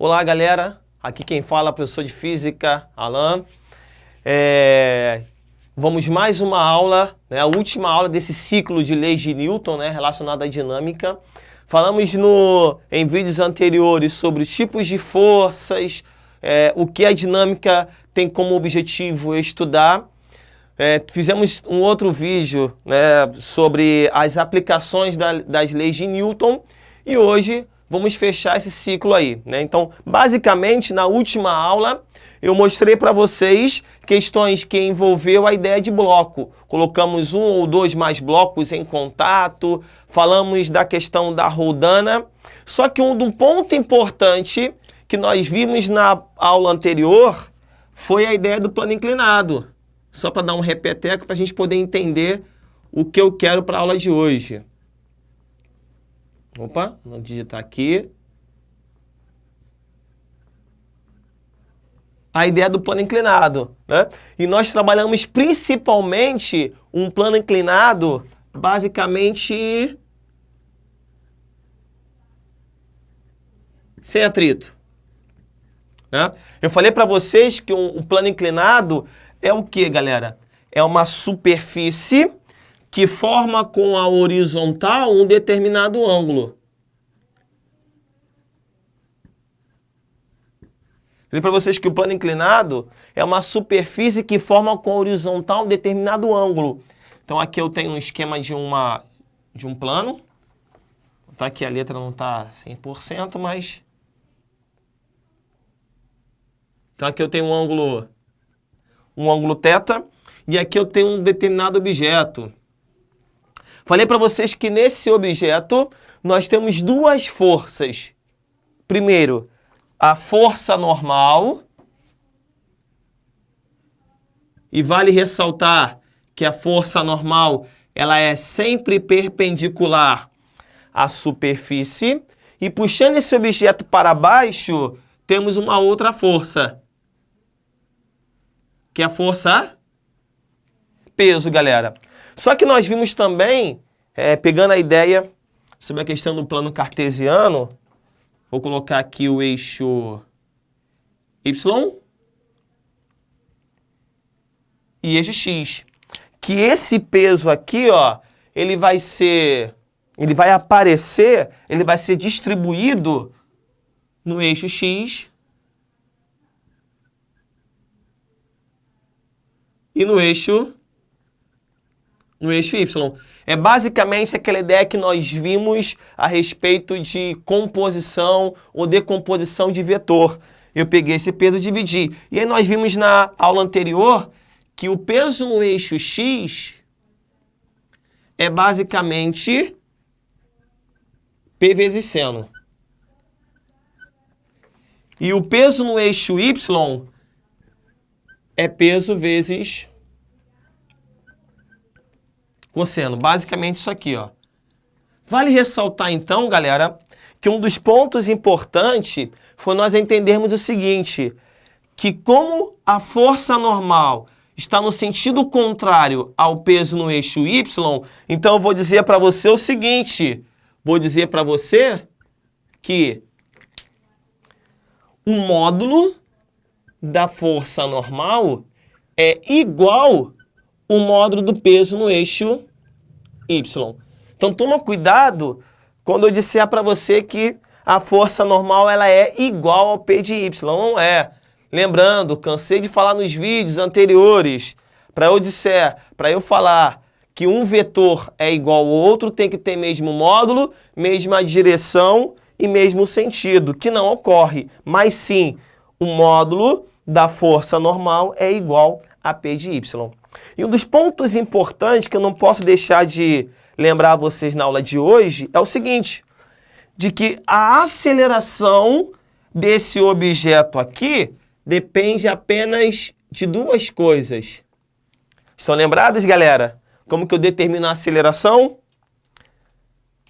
Olá, galera. Aqui quem fala é o professor de Física, Alan. Vamos mais uma aula, né, a última aula desse ciclo de leis de Newton, né, relacionada à dinâmica. Falamos em vídeos anteriores sobre os tipos de forças, o que a dinâmica tem como objetivo estudar. Fizemos um outro vídeo, né, sobre as aplicações das leis de Newton e hoje vamos fechar esse ciclo aí, né? Então, basicamente, na última aula, eu mostrei para vocês questões que envolveu a ideia de bloco. Colocamos um ou dois mais blocos em contato, falamos da questão da roldana. Só que um ponto importante que nós vimos na aula anterior foi a ideia do plano inclinado. Só para dar um repeteco para a gente poder entender o que eu quero para a aula de hoje. Opa, vou digitar aqui. A ideia do plano inclinado, né? E nós trabalhamos principalmente um plano inclinado, basicamente, sem atrito, né? Eu falei para vocês que um plano inclinado é o que, galera? É uma superfície que forma com a horizontal um determinado ângulo. Falei para vocês que o plano inclinado é uma superfície que forma com a horizontal um determinado ângulo. Então aqui eu tenho um esquema de um plano. Tá, aqui a letra não está 100%, mas... Então aqui eu tenho um ângulo θ, e aqui eu tenho um determinado objeto. Falei para vocês que nesse objeto nós temos duas forças. Primeiro, a força normal, e vale ressaltar que a força normal ela é sempre perpendicular à superfície, e puxando esse objeto para baixo, temos uma outra força, que é a força peso, galera. Só que nós vimos também, pegando a ideia sobre a questão do plano cartesiano, vou colocar aqui o eixo Y e eixo X. Que esse peso aqui, ó, ele vai ser distribuído no eixo X e no eixo Y. É basicamente aquela ideia que nós vimos a respeito de composição ou decomposição de vetor. Eu peguei esse peso e dividi. E aí nós vimos na aula anterior que o peso no eixo X é basicamente P vezes seno. E o peso no eixo Y é peso vezes cosseno. Basicamente isso aqui, ó. Vale ressaltar então, galera, que um dos pontos importantes foi nós entendermos o seguinte, que como a força normal está no sentido contrário ao peso no eixo Y, então eu vou dizer para você o seguinte, vou dizer para você que o módulo da força normal é igual o módulo do peso no eixo Y. Então toma cuidado quando eu disser para você que a força normal ela é igual ao P de Y. Não é. Lembrando, cansei de falar nos vídeos anteriores, para eu falar que um vetor é igual ao outro, tem que ter mesmo módulo, mesma direção e mesmo sentido, que não ocorre. Mas sim, o módulo da força normal é igual a P de Y. E um dos pontos importantes que eu não posso deixar de lembrar a vocês na aula de hoje é o seguinte, de que a aceleração desse objeto aqui depende apenas de duas coisas. Estão lembrados, galera? Como que eu determino a aceleração?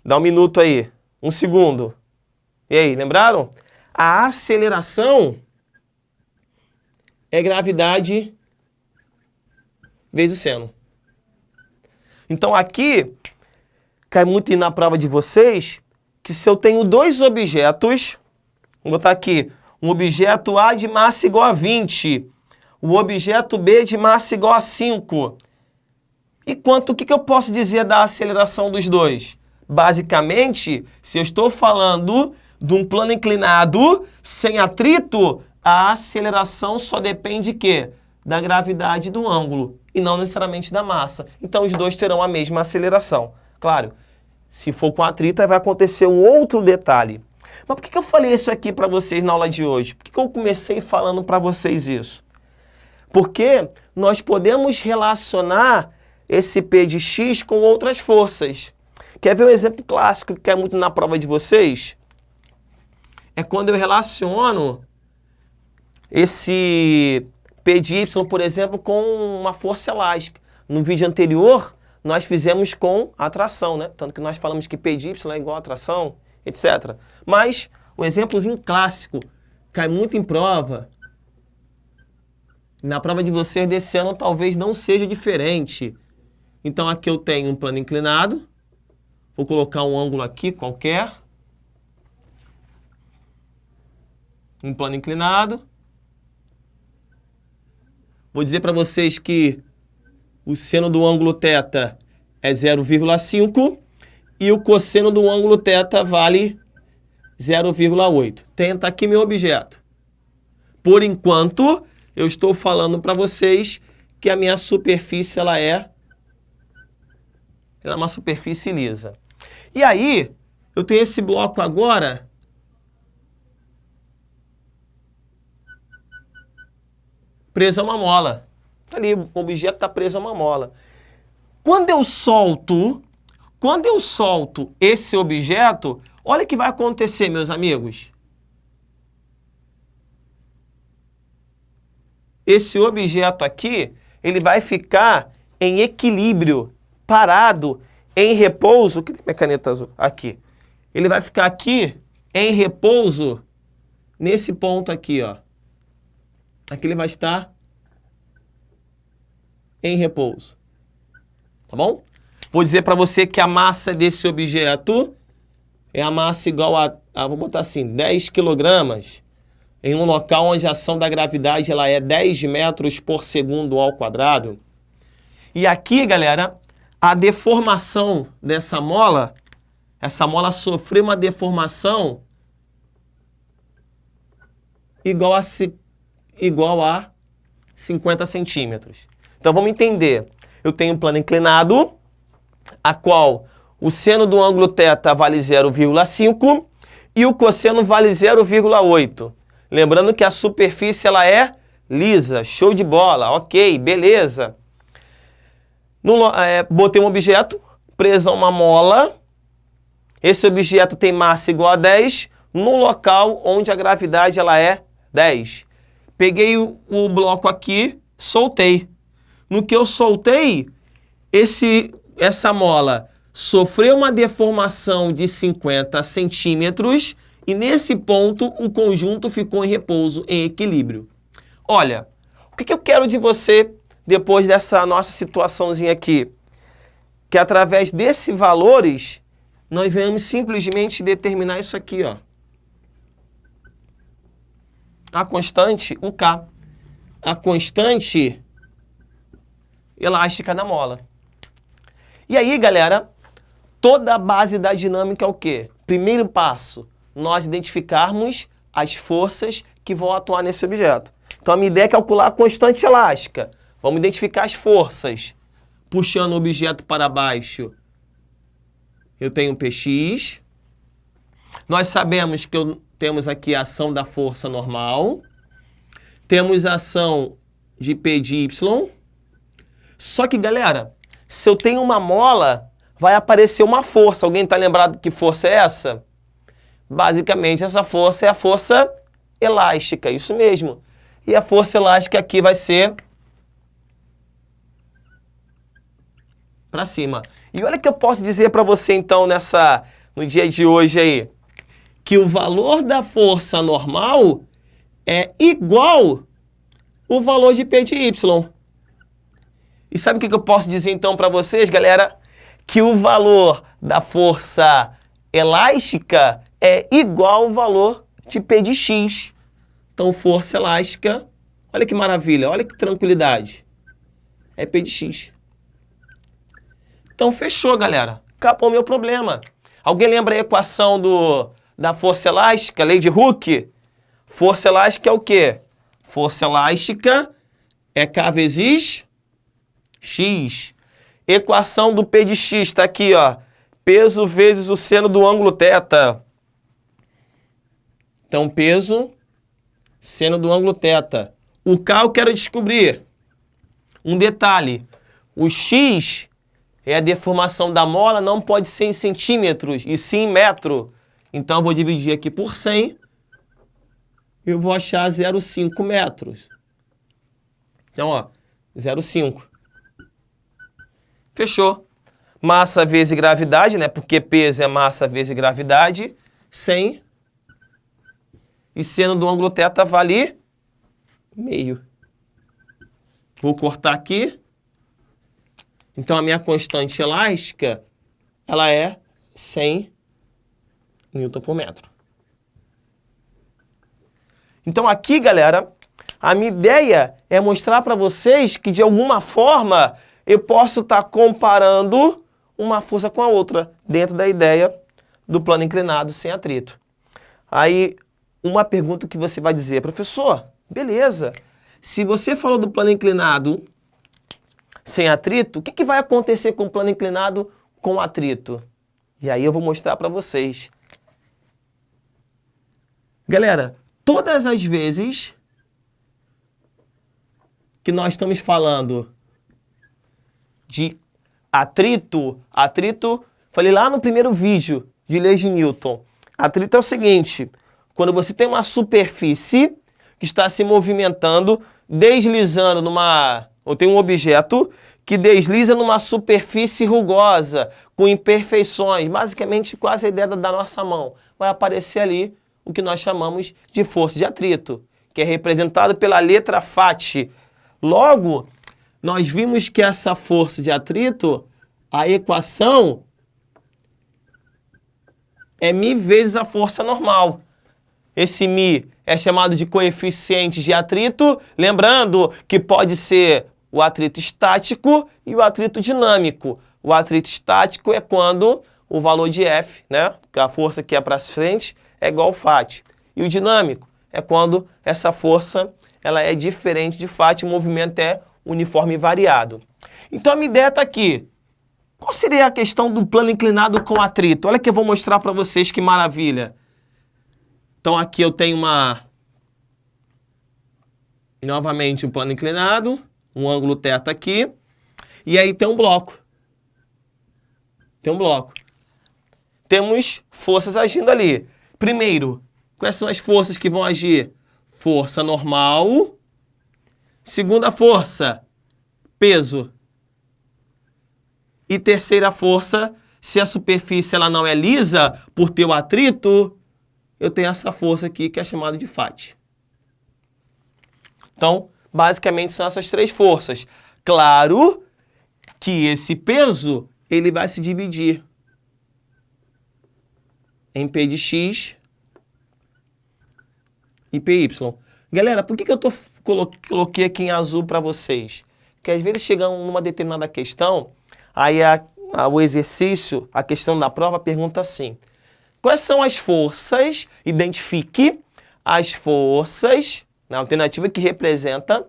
Dá um minuto aí, um segundo. E aí, lembraram? A aceleração é gravidade vezes seno. Então aqui, cai muito na prova de vocês, que se eu tenho dois objetos, vou botar aqui Um objeto A de massa igual a 20. O objeto B de massa igual a 5. E o que eu posso dizer da aceleração dos dois? Basicamente, se eu estou falando de um plano inclinado sem atrito, a aceleração só depende de quê? Da gravidade do ângulo e não necessariamente da massa. Então, os dois terão a mesma aceleração. Claro, se for com atrito, aí vai acontecer um outro detalhe. Mas por que eu falei isso aqui para vocês na aula de hoje? Por que eu comecei falando para vocês isso? Porque nós podemos relacionar esse P de x com outras forças. Quer ver um exemplo clássico que cai muito na prova de vocês? É quando eu relaciono esse P de y, por exemplo, com uma força elástica. No vídeo anterior, nós fizemos com atração, né? Tanto que nós falamos que P de y é igual a atração, etc. Mas um exemplozinho clássico, cai muito em prova. Na prova de vocês desse ano talvez não seja diferente. Então aqui eu tenho um plano inclinado. Vou colocar um ângulo aqui qualquer. Um plano inclinado. Vou dizer para vocês que o seno do ângulo θ é 0,5 e o cosseno do ângulo θ vale 0,8. Tá aqui meu objeto. Por enquanto, eu estou falando para vocês que a minha superfície ela é uma superfície lisa. E aí, eu tenho esse bloco agora preso a uma mola. Ali, o objeto está preso a uma mola. Quando eu solto esse objeto, olha o que vai acontecer, meus amigos. Esse objeto aqui, ele vai ficar em equilíbrio, parado, em repouso. Cadê minha caneta azul? Aqui. Ele vai ficar aqui em repouso, nesse ponto aqui, ó. Aqui ele vai estar em repouso. Tá bom? Vou dizer para você que a massa desse objeto é a massa igual a vou botar assim, 10 quilogramas, em um local onde a ação da gravidade ela é 10 metros por segundo ao quadrado. E aqui, galera, a deformação dessa mola, essa mola sofreu uma deformação igual a 50 centímetros. Então, vamos entender. Eu tenho um plano inclinado, a qual o seno do ângulo θ vale 0,5 e o cosseno vale 0,8. Lembrando que a superfície ela é lisa, show de bola, ok, beleza. Botei um objeto preso a uma mola. Esse objeto tem massa igual a 10 no local onde a gravidade ela é 10. Peguei o bloco aqui, soltei. No que eu soltei, essa mola sofreu uma deformação de 50 centímetros e nesse ponto o conjunto ficou em repouso, em equilíbrio. Olha, o que eu quero de você depois dessa nossa situaçãozinha aqui? Que através desses valores, nós vamos simplesmente determinar isso aqui, ó. A constante, o K. A constante elástica da mola. E aí, galera, toda a base da dinâmica é o quê? Primeiro passo, nós identificarmos as forças que vão atuar nesse objeto. Então, a minha ideia é calcular a constante elástica. Vamos identificar as forças. Puxando o objeto para baixo, eu tenho Px. Nós sabemos que temos aqui a ação da força normal. Temos a ação de P de Y. Só que, galera, se eu tenho uma mola, vai aparecer uma força. Alguém está lembrado que força é essa? Basicamente, essa força é a força elástica, isso mesmo. E a força elástica aqui vai ser para cima. E olha que eu posso dizer para você, então, no dia de hoje aí, que o valor da força normal é igual o valor de P de Y. E sabe o que eu posso dizer, então, para vocês, galera? Que o valor da força elástica é igual ao valor de P de X. Então, força elástica, olha que maravilha, olha que tranquilidade. É P de X. Então, fechou, galera. Acabou o meu problema. Alguém lembra a equação da força elástica, lei de Hooke? Força elástica é o quê? Força elástica é K vezes X. Equação do P de X está aqui, ó. Peso vezes o seno do ângulo θ. Então, peso, seno do ângulo θ. O K eu quero descobrir. Um detalhe. O X é a deformação da mola, não pode ser em centímetros, e sim em metro. Então, eu vou dividir aqui por 100. Eu vou achar 0,5 metros. Então, ó, 0,5. Fechou. Massa vezes gravidade, né? Porque peso é massa vezes gravidade. 100. E seno do ângulo θ vale meio. Vou cortar aqui. Então, a minha constante elástica, ela é 100 Newton por metro. Então, aqui, galera, a minha ideia é mostrar para vocês que, de alguma forma, eu posso estar comparando uma força com a outra, dentro da ideia do plano inclinado sem atrito. Aí, uma pergunta que você vai dizer, professor, beleza, se você falou do plano inclinado sem atrito, o que vai acontecer com o plano inclinado com atrito? E aí eu vou mostrar para vocês. Galera, todas as vezes que nós estamos falando de atrito, falei lá no primeiro vídeo de leis de Newton, atrito é o seguinte, quando você tem uma superfície que está se movimentando, deslizando ou tem um objeto que desliza numa superfície rugosa, com imperfeições, basicamente quase a ideia da nossa mão, vai aparecer ali o que nós chamamos de força de atrito, que é representado pela letra φ. Logo, nós vimos que essa força de atrito, a equação é μ vezes a força normal. Esse μ é chamado de coeficiente de atrito, lembrando que pode ser o atrito estático e o atrito dinâmico. O atrito estático é quando o valor de F, né, a força que é para frente, é igual ao φ. E o dinâmico é quando essa força ela é diferente de φ, o movimento é uniforme e variado. Então a minha ideia está aqui. Qual seria a questão do plano inclinado com atrito? Olha que eu vou mostrar para vocês que maravilha. Então aqui eu tenho novamente um plano inclinado, um ângulo θ aqui, e aí tem um bloco. Temos forças agindo ali. Primeiro, quais são as forças que vão agir? Força normal. Segunda força, peso. E terceira força, se a superfície ela não é lisa, por ter o atrito, eu tenho essa força aqui que é chamada de φ. Então, basicamente são essas três forças. Claro que esse peso ele vai se dividir em P de X e PY. Galera, por que eu coloquei aqui em azul para vocês? Porque às vezes chegamos numa determinada questão, aí o exercício, a questão da prova pergunta assim: quais são as forças? Identifique as forças, na alternativa que representa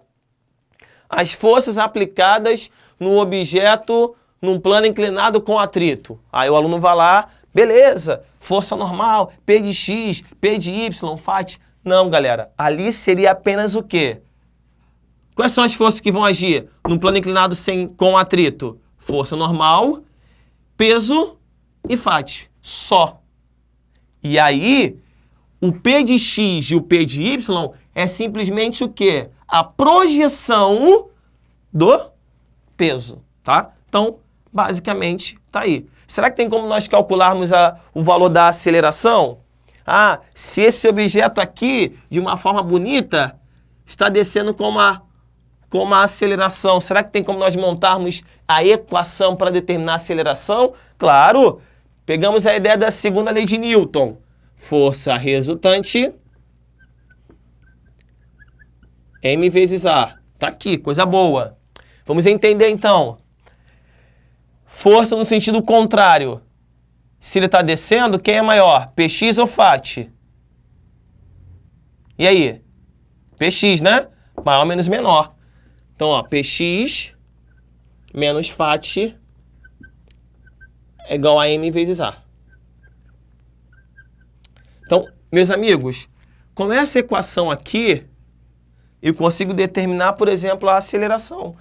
as forças aplicadas no objeto num plano inclinado com atrito. Aí o aluno vai lá, beleza, força normal, P de X, P de Y, φ. Não, galera, ali seria apenas o quê? Quais são as forças que vão agir num plano inclinado com atrito? Força normal, peso e φ. Só. E aí, o P de X e o P de Y é simplesmente o quê? A projeção do peso, tá? Então, basicamente, tá aí. Será que tem como nós calcularmos o valor da aceleração? Ah, se esse objeto aqui, de uma forma bonita, está descendo com uma aceleração, será que tem como nós montarmos a equação para determinar a aceleração? Claro! Pegamos a ideia da segunda lei de Newton. Força resultante M vezes A. Tá aqui, coisa boa. Vamos entender então. Força no sentido contrário. Se ele está descendo, quem é maior? Px ou Fat? E aí? Px, né? Maior menos menor. Então, ó, Px menos Fat é igual a M vezes A. Então, meus amigos, com essa equação aqui, eu consigo determinar, por exemplo, a aceleração.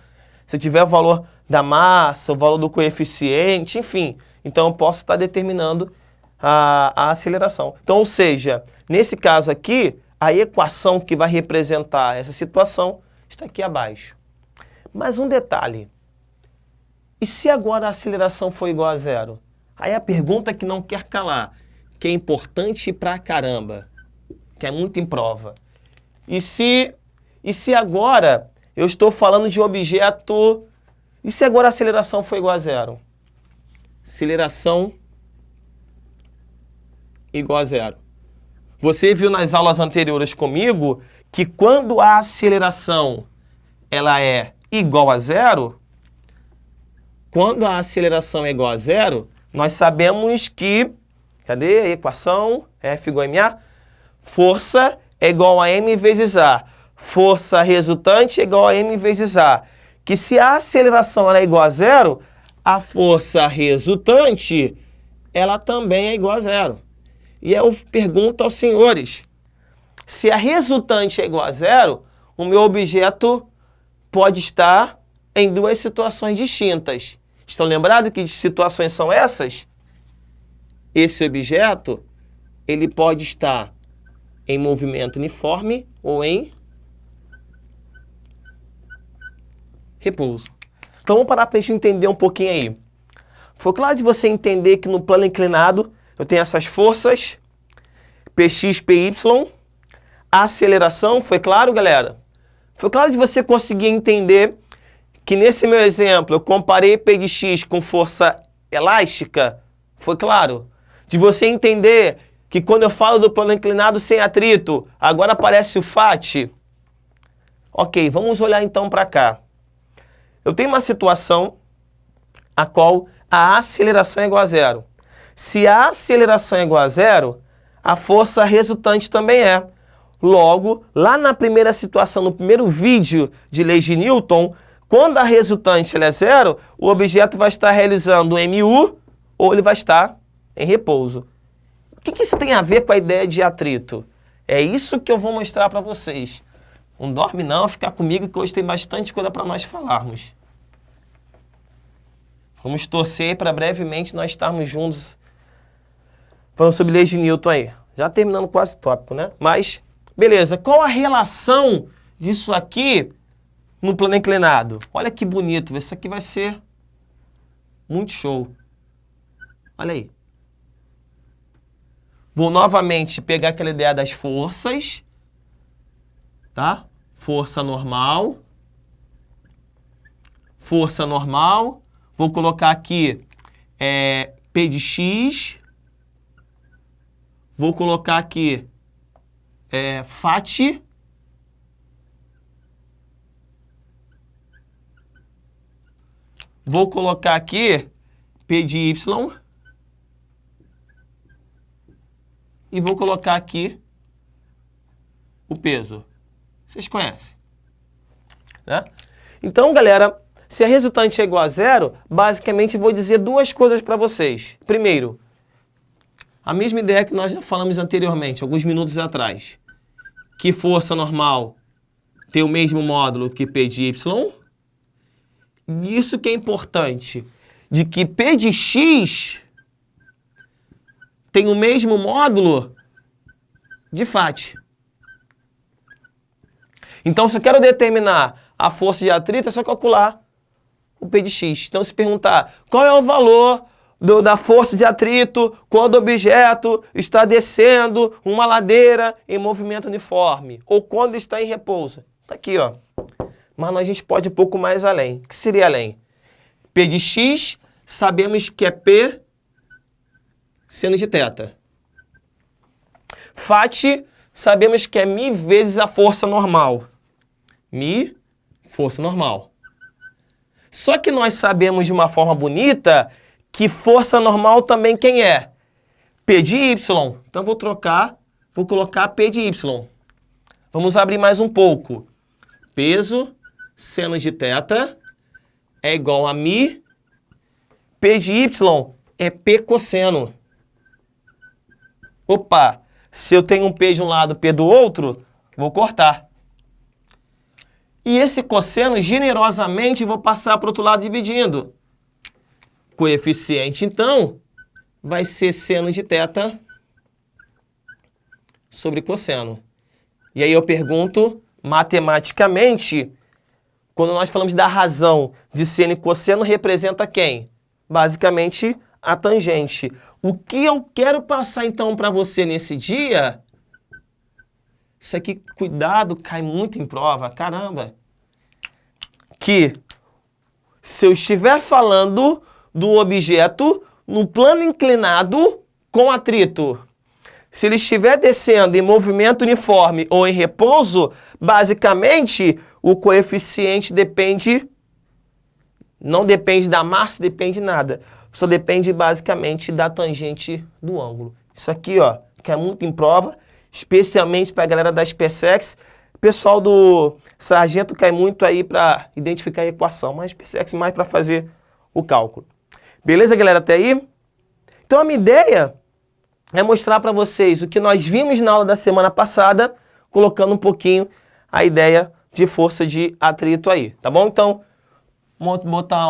Se eu tiver o valor da massa, o valor do coeficiente, enfim, então eu posso estar determinando a aceleração. Então, ou seja, nesse caso aqui, a equação que vai representar essa situação está aqui abaixo. Mas um detalhe, e se agora a aceleração for igual a zero? Aí a pergunta que não quer calar, que é importante pra caramba, que é muito em prova. E se agora eu estou falando de um objeto... E se agora a aceleração for igual a zero? Aceleração igual a zero. Você viu nas aulas anteriores comigo que quando a aceleração ela é igual a zero, quando a aceleração é igual a zero, nós sabemos que... Cadê a equação? F igual a ma. Força é igual a m vezes a. Força resultante é igual a m vezes a. Que se a aceleração ela é igual a zero, a força resultante ela também é igual a zero. E eu pergunto aos senhores, se a resultante é igual a zero, o meu objeto pode estar em duas situações distintas. Estão lembrados que situações são essas? Esse objeto, ele pode estar em movimento uniforme ou em repouso. Então vamos parar para a gente entender um pouquinho aí. Foi claro de você entender que no plano inclinado eu tenho essas forças, Px, Py, a aceleração, foi claro, galera? Foi claro de você conseguir entender que nesse meu exemplo eu comparei P de x com força elástica? Foi claro? De você entender que quando eu falo do plano inclinado sem atrito, agora aparece o Fat? Ok, vamos olhar então para cá. Eu tenho uma situação a qual a aceleração é igual a zero. Se a aceleração é igual a zero, a força resultante também é. Logo, lá na primeira situação, no primeiro vídeo de leis de Newton, quando a resultante ela é zero, o objeto vai estar realizando MU ou ele vai estar em repouso. O que isso tem a ver com a ideia de atrito? É isso que eu vou mostrar para vocês. Não dorme não, fica comigo que hoje tem bastante coisa para nós falarmos. Vamos torcer para brevemente nós estarmos juntos falando sobre leis de Newton aí. Já terminando quase o tópico, né? Mas, beleza. Qual a relação disso aqui no plano inclinado? Olha que bonito. Isso aqui vai ser muito show. Olha aí. Vou novamente pegar aquela ideia das forças. Tá? Força normal. Força normal. Vou colocar aqui P de x. Vou colocar aqui Fat. Vou colocar aqui P de y. E vou colocar aqui o peso. Vocês conhecem? Né? Então, galera, se a resultante é igual a zero, basicamente vou dizer duas coisas para vocês. Primeiro, a mesma ideia que nós já falamos anteriormente, alguns minutos atrás. Que força normal tem o mesmo módulo que P de y. E isso que é importante, de que P de x tem o mesmo módulo de Fat. Então, se eu quero determinar a força de atrito, é só calcular o P de x. Então, se perguntar qual é o valor da força de atrito quando o objeto está descendo uma ladeira em movimento uniforme, ou quando está em repouso. Está aqui, ó. Mas a gente pode ir um pouco mais além. O que seria além? P de x, sabemos que é P seno de θ. Fat, sabemos que é μ vezes a força normal. Mi, força normal. Só que nós sabemos de uma forma bonita que força normal também quem é? P de Y. Então vou colocar P de Y. Vamos abrir mais um pouco. Peso seno de θ é igual a Mi. P de Y é P cosseno. Opa, se eu tenho um P de um lado, P do outro, vou cortar. E esse cosseno, generosamente, vou passar para o outro lado dividindo. Coeficiente, então, vai ser seno de θ sobre cosseno. E aí eu pergunto, matematicamente, quando nós falamos da razão de seno e cosseno, representa quem? Basicamente, a tangente. O que eu quero passar, então, para você nesse dia... Isso aqui, cuidado, cai muito em prova, caramba. Que se eu estiver falando do objeto no plano inclinado com atrito, se ele estiver descendo em movimento uniforme ou em repouso, basicamente o coeficiente não depende da massa, depende de nada. Só depende basicamente da tangente do ângulo. Isso aqui, ó, que é muito em prova, especialmente para a galera da SpaceX. O pessoal do sargento cai muito aí para identificar a equação, mas SpaceX mais para fazer o cálculo. Beleza, galera, até aí? Então a minha ideia é mostrar para vocês o que nós vimos na aula da semana passada, colocando um pouquinho a ideia de força de atrito aí, tá bom? Então, vamos botar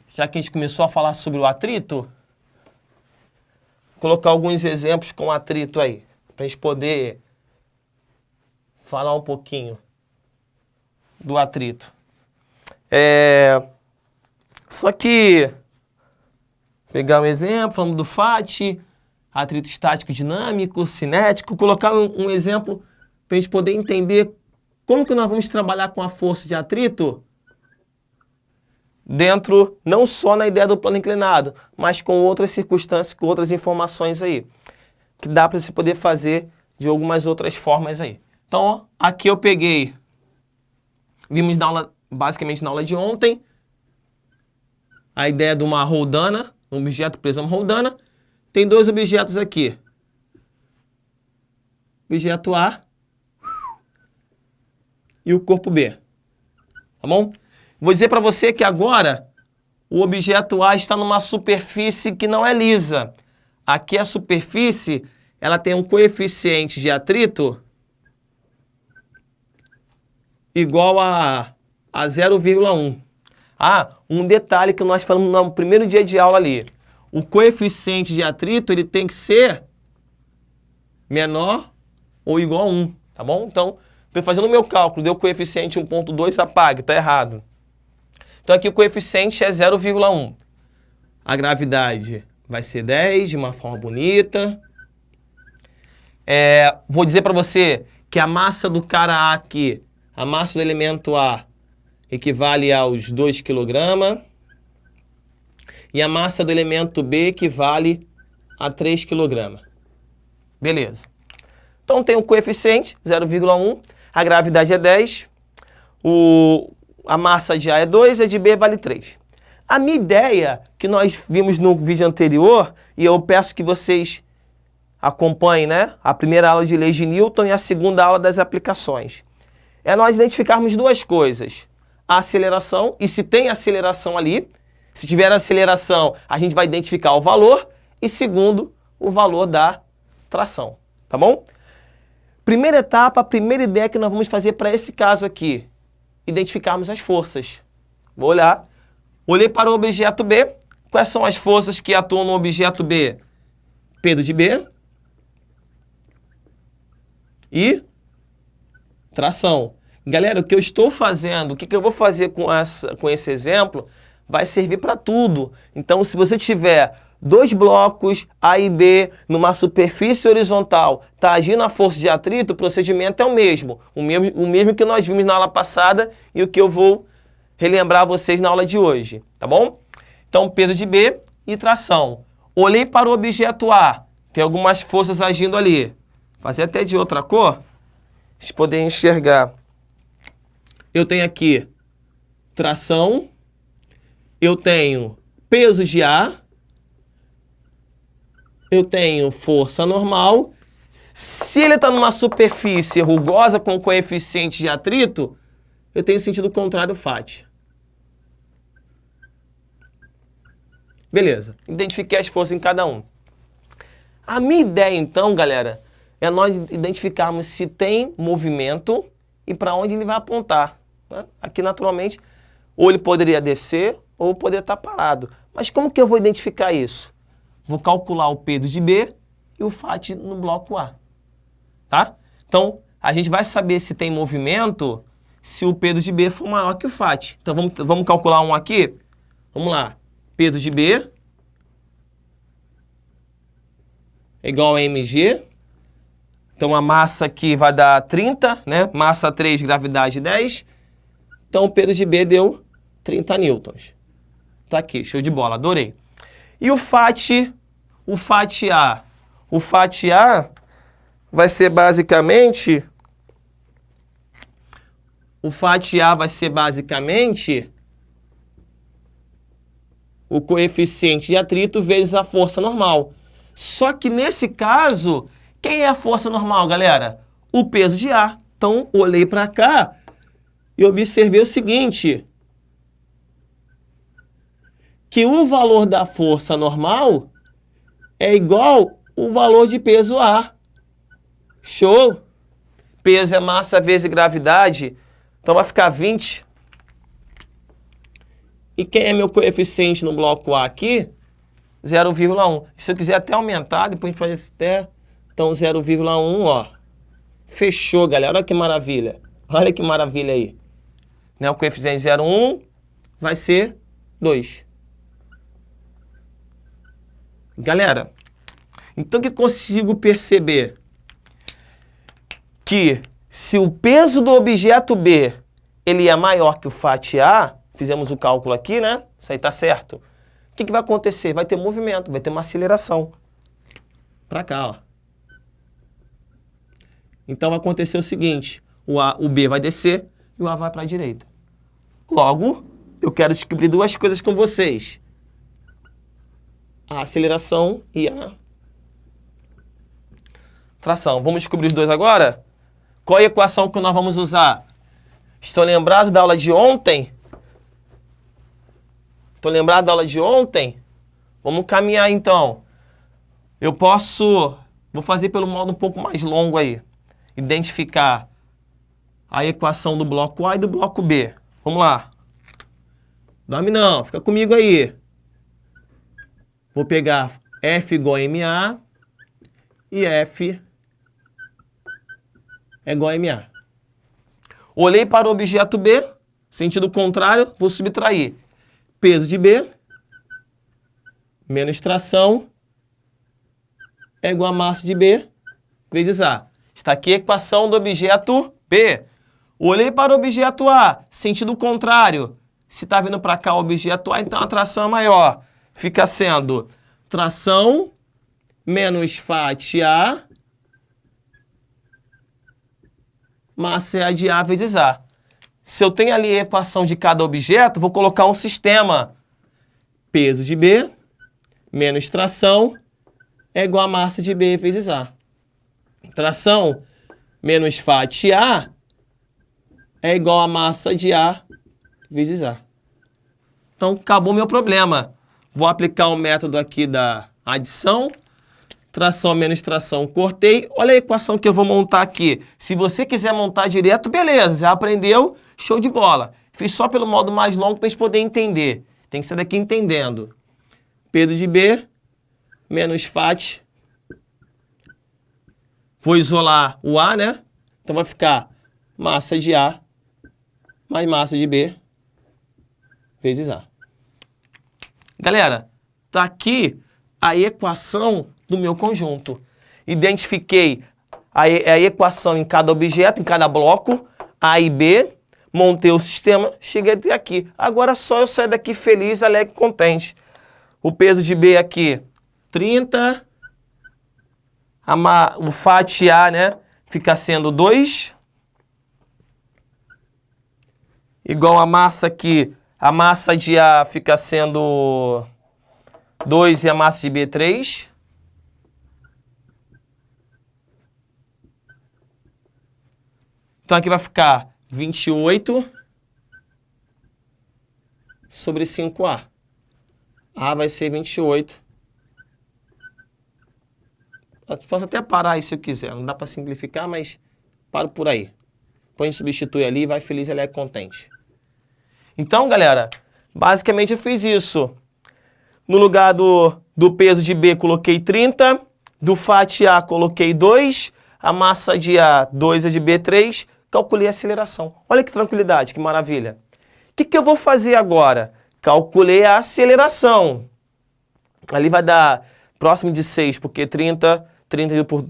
já que a gente começou a falar sobre o atrito, colocar alguns exemplos com atrito aí, para a gente poder falar um pouquinho do atrito. Só que, pegar um exemplo, falando do FAT, atrito estático dinâmico, cinético, colocar um exemplo para a gente poder entender como que nós vamos trabalhar com a força de atrito dentro, não só na ideia do plano inclinado, mas com outras circunstâncias, com outras informações aí, que dá para se poder fazer de algumas outras formas aí. Então, ó, aqui eu peguei, vimos na aula, basicamente na aula de ontem, a ideia de uma roldana, um objeto preso a uma roldana. Tem dois objetos aqui. Objeto A e o corpo B. Tá bom? Vou dizer para você que agora o objeto A está numa superfície que não é lisa. Aqui a superfície, ela tem um coeficiente de atrito igual a 0,1. Ah, um detalhe que nós falamos no primeiro dia de aula ali. O coeficiente de atrito, ele tem que ser menor ou igual a 1, tá bom? Então, estou fazendo o meu cálculo, deu coeficiente 1,2, apague, está errado. Então, aqui o coeficiente é 0,1. A gravidade vai ser 10, de uma forma bonita. Vou dizer para você que a massa do cara A aqui, a massa do elemento A, equivale aos 2 kg. E a massa do elemento B equivale a 3 kg. Beleza. Então tem um coeficiente, 0,1. A gravidade é 10. A massa de A é 2, a de B vale 3. A minha ideia, que nós vimos no vídeo anterior, e eu peço que vocês acompanhem, né? A primeira aula de leis de Newton e a segunda aula das aplicações. É nós identificarmos duas coisas. A aceleração, e se tem aceleração ali, se tiver aceleração, a gente vai identificar o valor, e segundo, o valor da tração, tá bom? Primeira etapa, a primeira ideia que nós vamos fazer para esse caso aqui, identificarmos as forças. Vou olhar, olhei para o objeto B, quais são as forças que atuam no objeto B? P de B e tração. Galera, o que eu estou fazendo, o que eu vou fazer com esse exemplo, vai servir para tudo. Então, se você tiver dois blocos, A e B, numa superfície horizontal, está agindo a força de atrito, o procedimento é o mesmo que nós vimos na aula passada e o que eu vou relembrar a vocês na aula de hoje, tá bom? Então, peso de B e tração. Olhei para o objeto A, tem algumas forças agindo ali. Vou fazer até de outra cor, para vocês poderem enxergar Eu tenho aqui tração, eu tenho peso de ar, eu tenho força normal. Se ele está numa superfície rugosa com coeficiente de atrito, eu tenho sentido contrário FAT. Beleza, identifiquei as forças em cada um. A minha ideia então, galera, é nós identificarmos se tem movimento e para onde ele vai apontar. Né? Aqui, naturalmente, ou ele poderia descer ou poderia estar parado. Mas como que eu vou identificar isso? Vou calcular o peso de B e o FAT no bloco A. Tá? Então, a gente vai saber se tem movimento se o peso de B for maior que o FAT. Então, vamos calcular um aqui? Vamos lá. Peso de B é igual a mg. Então, a massa aqui vai dar 30, né? Massa 3, gravidade 10. Então, o peso de B deu 30 newtons. Tá aqui, show de bola, adorei. E o FAT A? O FAT A vai ser basicamente... O FAT A vai ser basicamente o coeficiente de atrito vezes a força normal. Só que nesse caso, quem é a força normal, galera? O peso de ar. Então, olhei para cá e observei o seguinte, que o valor da força normal é igual ao valor de peso ar. Show? Peso é massa vezes gravidade, então vai ficar 20. E quem é meu coeficiente no bloco A aqui? 0,1. Se eu quiser até aumentar, depois a gente faz até... Então, 0,1, ó. Fechou, galera. Olha que maravilha. Olha que maravilha aí. Né? O coeficiente 0,1 vai ser 2. Galera, então que consigo perceber que se o peso do objeto B ele é maior que o FAT A, fizemos o cálculo aqui, né? Isso aí tá certo. O que vai acontecer? Vai ter movimento, vai ter uma aceleração. Para cá, ó. Então vai acontecer o seguinte, o B vai descer e o A vai para a direita. Logo, eu quero descobrir duas coisas com vocês. A aceleração e a tração. Vamos descobrir os dois agora? Qual é a equação que nós vamos usar? Estão lembrados da aula de ontem? Vamos caminhar então. Vou fazer pelo modo um pouco mais longo aí. Identificar a equação do bloco A e do bloco B. Vamos lá. Dorme não, fica comigo aí. Vou pegar F igual a MA e F é igual a MA. Olhei para o objeto B, sentido contrário, vou subtrair peso de B menos tração é igual a massa de B vezes A. Está aqui a equação do objeto B. Olhei para o objeto A, sentido contrário. Se está vindo para cá o objeto A, então a tração é maior. Fica sendo tração menos FAT A, massa é a de A vezes A. Se eu tenho ali a equação de cada objeto, vou colocar um sistema. Peso de B menos tração é igual a massa de B vezes A. Tração menos FAT A é igual a massa de A vezes A. Então, acabou meu problema. Vou aplicar o método aqui da adição. Tração menos tração, cortei. Olha a equação que eu vou montar aqui. Se você quiser montar direto, beleza. Já aprendeu? Show de bola. Fiz só pelo modo mais longo para a gente poder entender. Tem que ser daqui entendendo. Peso de B menos FAT. Vou isolar o A, né? Então vai ficar massa de A mais massa de B vezes A. Galera, tá aqui a equação do meu conjunto. Identifiquei a equação em cada objeto, em cada bloco, A e B, montei o sistema, cheguei até aqui. Agora só eu sair daqui feliz, alegre e contente. O peso de B aqui, 30. O FAT A, né, fica sendo 2. igual a massa aqui. A massa de A fica sendo 2 e a massa de B 3. Então aqui vai ficar 28 sobre 5A. A vai ser 28. Posso até parar aí se eu quiser. Não dá para simplificar, mas paro por aí. Depois a gente substitui ali, vai feliz, ele é contente. Então, galera, basicamente eu fiz isso. No lugar do peso de B, coloquei 30. Do FAT A, coloquei 2. A massa de A, 2 é de B, 3. Calculei a aceleração. Olha que tranquilidade, que maravilha. O que eu vou fazer agora? Calculei a aceleração. Ali vai dar próximo de 6, porque 30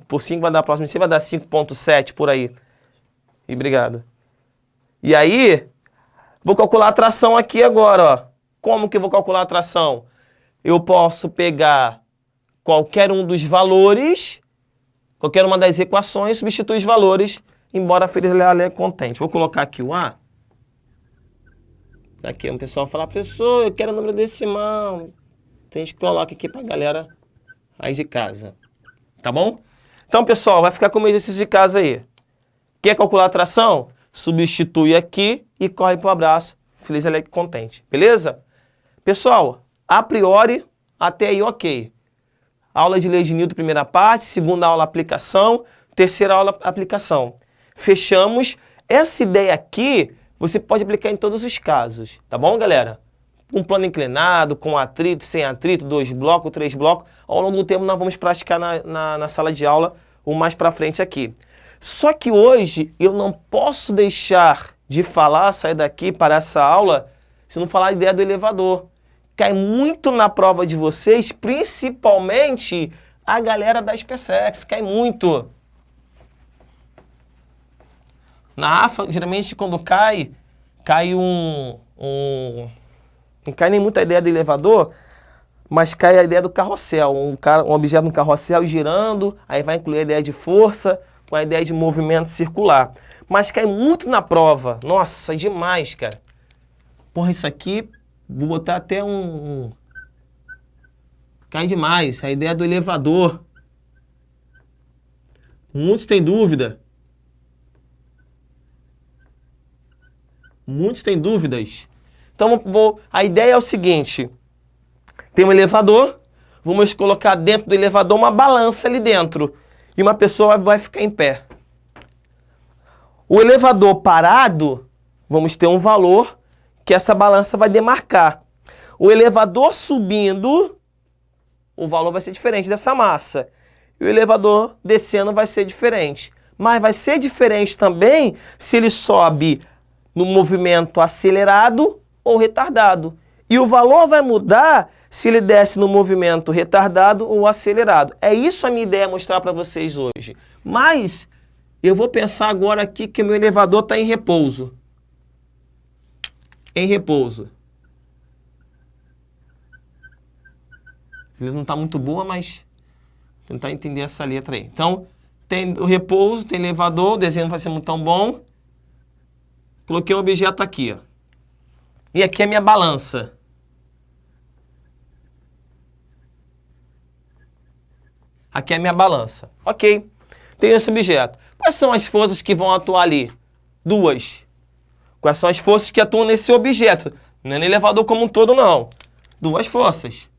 por 5 vai dar próximo de 6, vai dar 5,7 por aí. E obrigado. E aí, vou calcular a tração aqui agora, ó. Como que eu vou calcular a tração? Eu posso pegar qualquer um dos valores, qualquer uma das equações, substituir os valores, embora feliz, leal, contente. Vou colocar aqui o A. Aqui o pessoal fala, professor, eu quero o número decimal. Então a gente coloca aqui pra galera aí de casa. Tá bom? Então, pessoal, vai ficar como exercício de casa aí. Quer calcular a tração? Substitui aqui e corre pro abraço. Feliz, alegre, contente. Beleza? Pessoal, a priori, até aí ok. Aula de Leis de Newton, primeira parte. Segunda aula, aplicação. Terceira aula, aplicação. Fechamos. Essa ideia aqui, você pode aplicar em todos os casos. Tá bom, galera? Com plano inclinado, com atrito, sem atrito, 2 blocos, 3 blocos. Ao longo do tempo nós vamos praticar na sala de aula ou mais pra frente aqui. Só que hoje eu não posso deixar de falar, sair daqui para essa aula, se não falar a ideia do elevador. Cai muito na prova de vocês, principalmente a galera da SpaceX, cai muito. Na AFA, geralmente quando cai não cai nem muita ideia do elevador, mas cai a ideia do carrossel. Um objeto no carrossel girando, aí vai incluir a ideia de força, com a ideia de movimento circular. Mas cai muito na prova. Nossa, demais, cara. Porra, isso aqui, vou botar até cai demais, a ideia do elevador. Muitos têm dúvida. Muitos têm dúvidas. Então, a ideia é o seguinte. Tem um elevador, vamos colocar dentro do elevador uma balança ali dentro. E uma pessoa vai ficar em pé. O elevador parado, vamos ter um valor que essa balança vai demarcar. O elevador subindo, o valor vai ser diferente dessa massa. E o elevador descendo vai ser diferente. Mas vai ser diferente também se ele sobe no movimento acelerado ou retardado. E o valor vai mudar se ele desce no movimento retardado ou acelerado. É isso a minha ideia mostrar para vocês hoje. Mas eu vou pensar agora aqui que o meu elevador está em repouso. Em repouso. Ele não está muito boa, mas vou tentar entender essa letra aí. Então, tem o repouso, tem elevador, o desenho não vai ser muito tão bom. Coloquei um objeto aqui, ó. E aqui é a minha balança. Aqui é a minha balança. Ok. Tenho esse objeto. Quais são as forças que vão atuar ali? 2. Quais são as forças que atuam nesse objeto? Não é no elevador como um todo, não. 2 forças.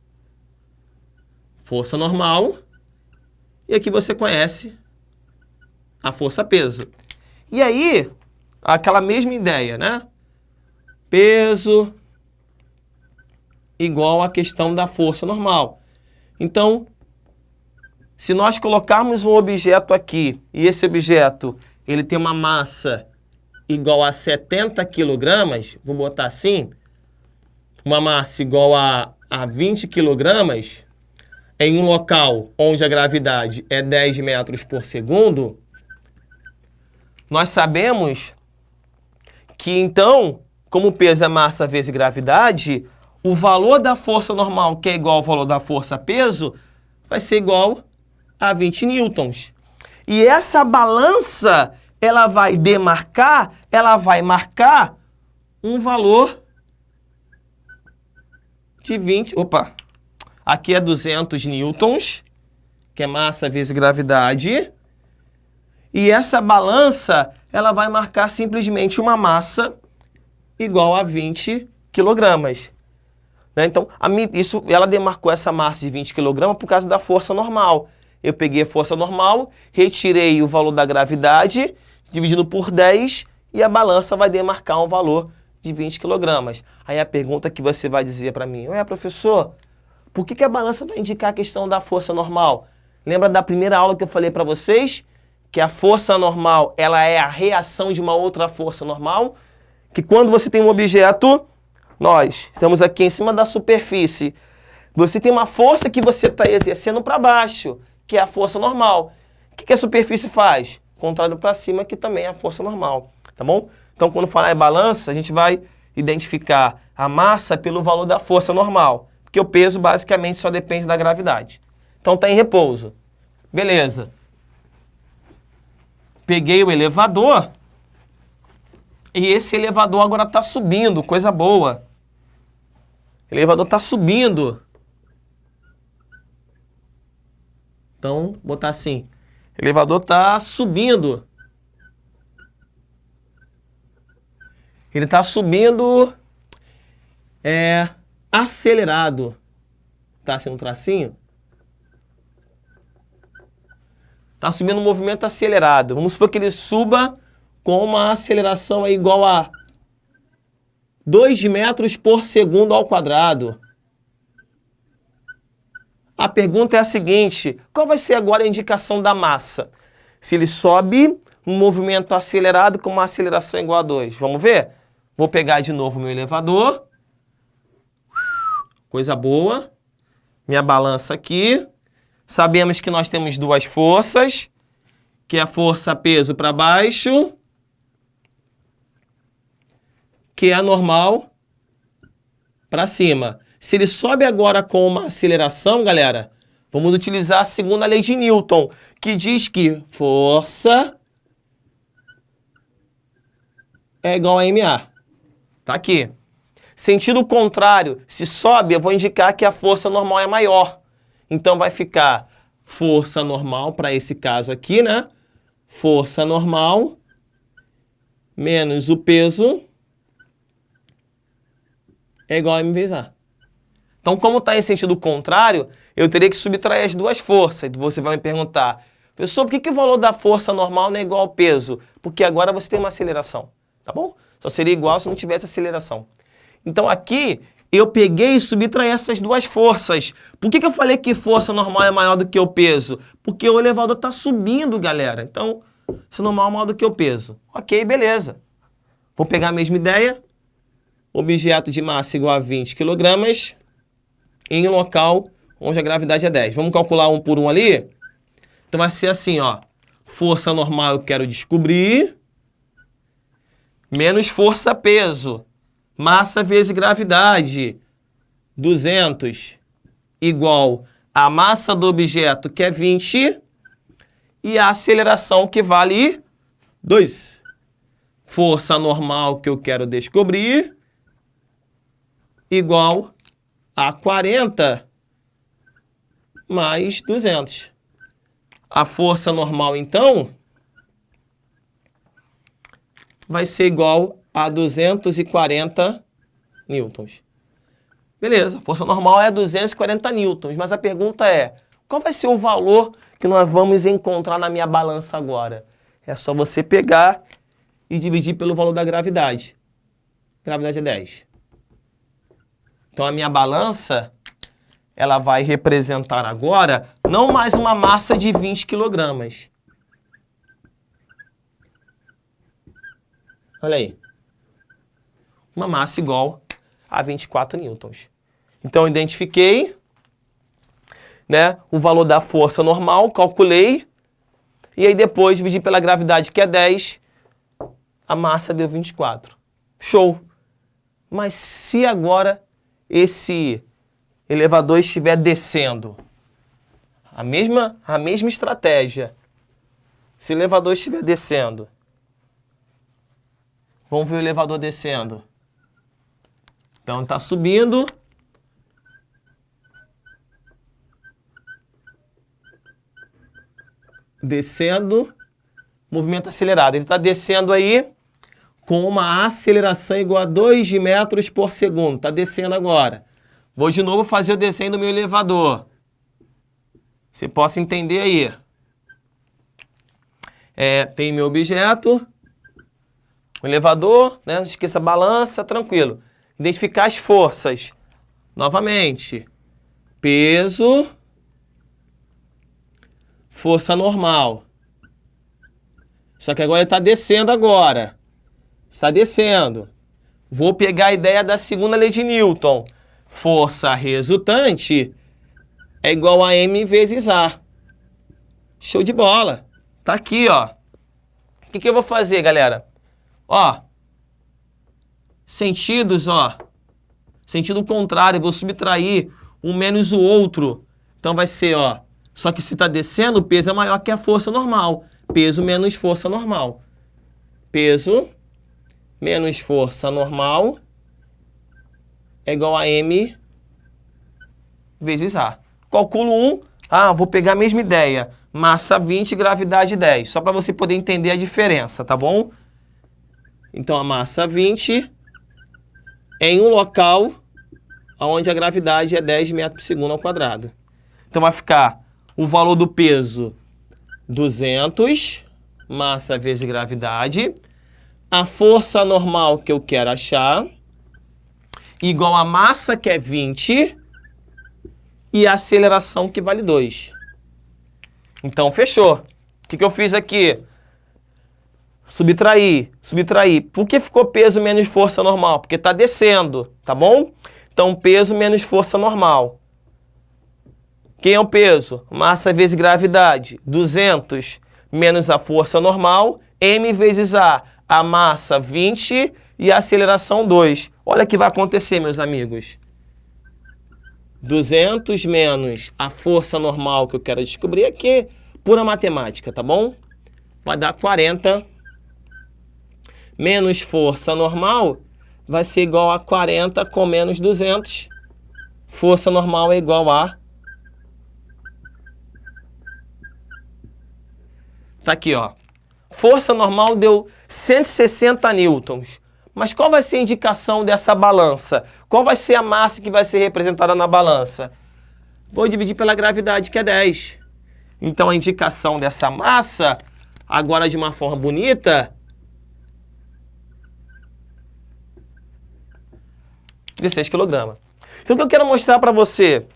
Força normal. E aqui você conhece a força-peso. E aí, aquela mesma ideia, né? Peso igual à questão da força normal. Então, se nós colocarmos um objeto aqui, e esse objeto ele tem uma massa igual a 70 kg, vou botar assim, uma massa igual a 20 kg, em um local onde a gravidade é 10 metros por segundo, nós sabemos que, então, como o peso é massa vezes gravidade, o valor da força normal, que é igual ao valor da força-peso, vai ser igual a 20 newtons. E essa balança, ela vai demarcar, ela vai marcar um valor de 20... Opa! Aqui é 200 newtons, que é massa vezes gravidade. E essa balança, ela vai marcar simplesmente uma massa igual a 20 quilogramas. Né? Então, ela demarcou essa massa de 20 kg por causa da força normal. Eu peguei a força normal, retirei o valor da gravidade, dividido por 10, e a balança vai demarcar um valor de 20 kg. Aí a pergunta que você vai dizer para mim, ué, professor, por que a balança vai indicar a questão da força normal? Lembra da primeira aula que eu falei para vocês? Que a força normal, ela é a reação de uma outra força normal? Que quando você tem um objeto, nós estamos aqui em cima da superfície, você tem uma força que você está exercendo para baixo, que é a força normal. O que a superfície faz? Contrário para cima, que também é a força normal, tá bom? Então, quando falar em balança, a gente vai identificar a massa pelo valor da força normal, porque o peso basicamente só depende da gravidade. Então, está em repouso. Beleza. Peguei o elevador e esse elevador agora está subindo, coisa boa. O elevador está subindo. Então, vou botar assim. O elevador está subindo. Ele está subindo acelerado. Tá assim um tracinho? Está subindo um movimento acelerado. Vamos supor que ele suba com uma aceleração igual a 2 metros por segundo ao quadrado. A pergunta é a seguinte, qual vai ser agora a indicação da massa? Se ele sobe um movimento acelerado com uma aceleração igual a 2. Vamos ver? Vou pegar de novo meu elevador. Coisa boa. Minha balança aqui. Sabemos que nós temos duas forças, que é a força peso para baixo, que é a normal para cima. Se ele sobe agora com uma aceleração, galera, vamos utilizar a segunda lei de Newton, que diz que força é igual a ma. Tá aqui. Sentido contrário, se sobe, eu vou indicar que a força normal é maior. Então vai ficar força normal para esse caso aqui, né? Força normal menos o peso é igual a m vezes a. Então, como está em sentido contrário, eu teria que subtrair as duas forças. Você vai me perguntar, professor, por que o valor da força normal não é igual ao peso? Porque agora você tem uma aceleração, tá bom? Só seria igual se não tivesse aceleração. Então, aqui, eu peguei e subtraí essas duas forças. Por que eu falei que força normal é maior do que o peso? Porque o elevador está subindo, galera. Então, força normal é maior do que o peso. Ok, beleza. Vou pegar a mesma ideia. Objeto de massa igual a 20 kg em um local onde a gravidade é 10. Vamos calcular um por um ali? Então vai ser assim, ó. Força normal eu quero descobrir, menos força peso. Massa vezes gravidade, 200, igual a massa do objeto, que é 20, e a aceleração, que vale 2. Força normal que eu quero descobrir, igual a 40 mais 200. A força normal, então, vai ser igual a 240 newtons. Beleza, a força normal é 240 newtons, mas a pergunta é, qual vai ser o valor que nós vamos encontrar na minha balança agora? É só você pegar e dividir pelo valor da gravidade. Gravidade é 10. Então, a minha balança, ela vai representar agora não mais uma massa de 20 kg. Olha aí. Uma massa igual a 24 newtons. Então, eu identifiquei, né, o valor da força normal, calculei, e aí depois dividi pela gravidade, que é 10, a massa deu 24. Show! Mas se agora esse elevador estiver descendo, a mesma estratégia, se o elevador estiver descendo, vamos ver o elevador descendo. Então está subindo. Descendo. Movimento acelerado. Ele está descendo aí com uma aceleração igual a 2 metros por segundo. Está descendo agora. Vou de novo fazer o desenho do meu elevador. Você possa entender aí. Tem meu objeto, o elevador, né? Não esqueça a balança, tranquilo. Identificar as forças. Novamente. Peso. Força normal. Só que agora ele está descendo agora. Está descendo. Vou pegar a ideia da segunda lei de Newton. Força resultante é igual a M vezes A. Show de bola. Tá aqui, ó. O que eu vou fazer, galera? Ó. Sentidos, ó. Sentido contrário. Vou subtrair um menos o outro. Então vai ser, ó. Só que se está descendo, o peso é maior que a força normal. Peso menos força normal. Peso menos força normal é igual a M vezes A. Calculo 1. Vou pegar a mesma ideia. Massa 20, gravidade 10. Só para você poder entender a diferença, tá bom? Então, a massa 20 é em um local onde a gravidade é 10 metros por segundo ao quadrado. Então, vai ficar o valor do peso 200, massa vezes gravidade. A força normal que eu quero achar, igual a massa, que é 20, e a aceleração, que vale 2. Então, fechou. O que eu fiz aqui? Subtrair. Por que ficou peso menos força normal? Porque está descendo, tá bom? Então, peso menos força normal. Quem é o peso? Massa vezes gravidade. 200 menos a força normal. M vezes A. A massa 20 e a aceleração 2. Olha o que vai acontecer, meus amigos. 200 menos a força normal que eu quero descobrir aqui, pura matemática, tá bom? Vai dar 40 menos força normal vai ser igual a 40 com menos 200. Força normal é igual a... Tá aqui, ó. Força normal deu 160 newtons. Mas qual vai ser a indicação dessa balança? Qual vai ser a massa que vai ser representada na balança? Vou dividir pela gravidade, que é 10. Então, a indicação dessa massa, agora de uma forma bonita, 16 kg. Então, o que eu quero mostrar para você,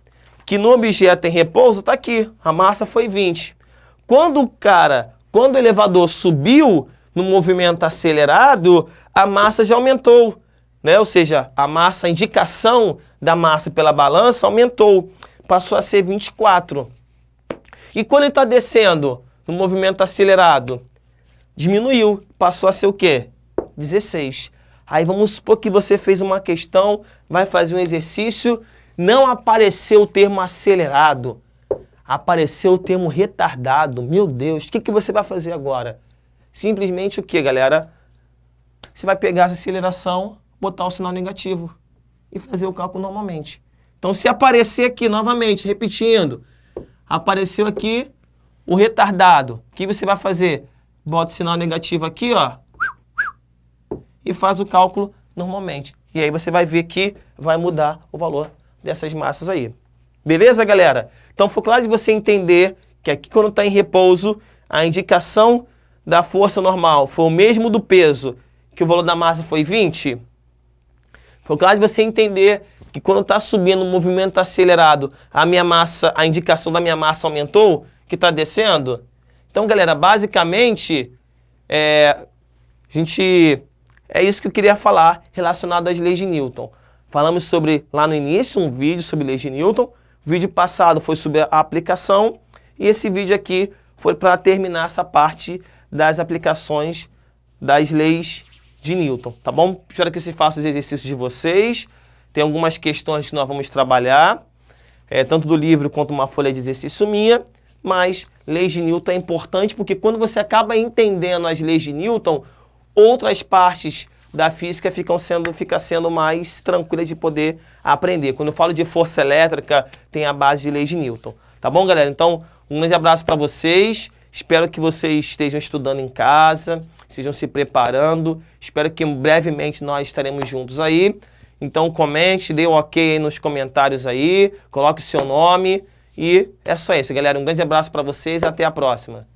que no objeto em repouso, está aqui. A massa foi 20. Quando o elevador subiu no movimento acelerado, a massa já aumentou, né? Ou seja, a indicação da massa pela balança aumentou, passou a ser 24. E quando ele está descendo no movimento acelerado, diminuiu, passou a ser o quê? 16. Aí vamos supor que você fez uma questão, vai fazer um exercício, não apareceu o termo acelerado, apareceu o termo retardado. Meu Deus, o que você vai fazer agora? Simplesmente o que, galera? Você vai pegar essa aceleração, botar o sinal negativo e fazer o cálculo normalmente. Então, se aparecer aqui, novamente, repetindo, apareceu aqui o retardado, o que você vai fazer? Bota o sinal negativo aqui, ó, e faz o cálculo normalmente. E aí você vai ver que vai mudar o valor dessas massas aí. Beleza, galera? Então, foi claro de você entender que aqui, quando está em repouso, a indicação da força normal foi o mesmo do peso, que o valor da massa foi 20. Foi claro de você entender que quando está subindo um movimento acelerado, a indicação da minha massa aumentou, que está descendo. Então, galera, basicamente, é isso que eu queria falar relacionado às leis de Newton. Falamos sobre, lá no início, um vídeo sobre leis de Newton. O vídeo passado foi sobre a aplicação. E esse vídeo aqui foi para terminar essa parte das aplicações das leis de Newton, tá bom? Espero que vocês façam os exercícios de vocês. Tem algumas questões que nós vamos trabalhar, tanto do livro quanto uma folha de exercício minha, mas leis de Newton é importante porque quando você acaba entendendo as leis de Newton, outras partes da física fica sendo mais tranquila de poder aprender. Quando eu falo de força elétrica, tem a base de leis de Newton. Tá bom, galera? Então, um grande abraço para vocês. Espero que vocês estejam estudando em casa, estejam se preparando. Espero que brevemente nós estaremos juntos aí. Então, comente, dê um ok aí nos comentários aí, coloque o seu nome. E é só isso, galera. Um grande abraço para vocês e até a próxima.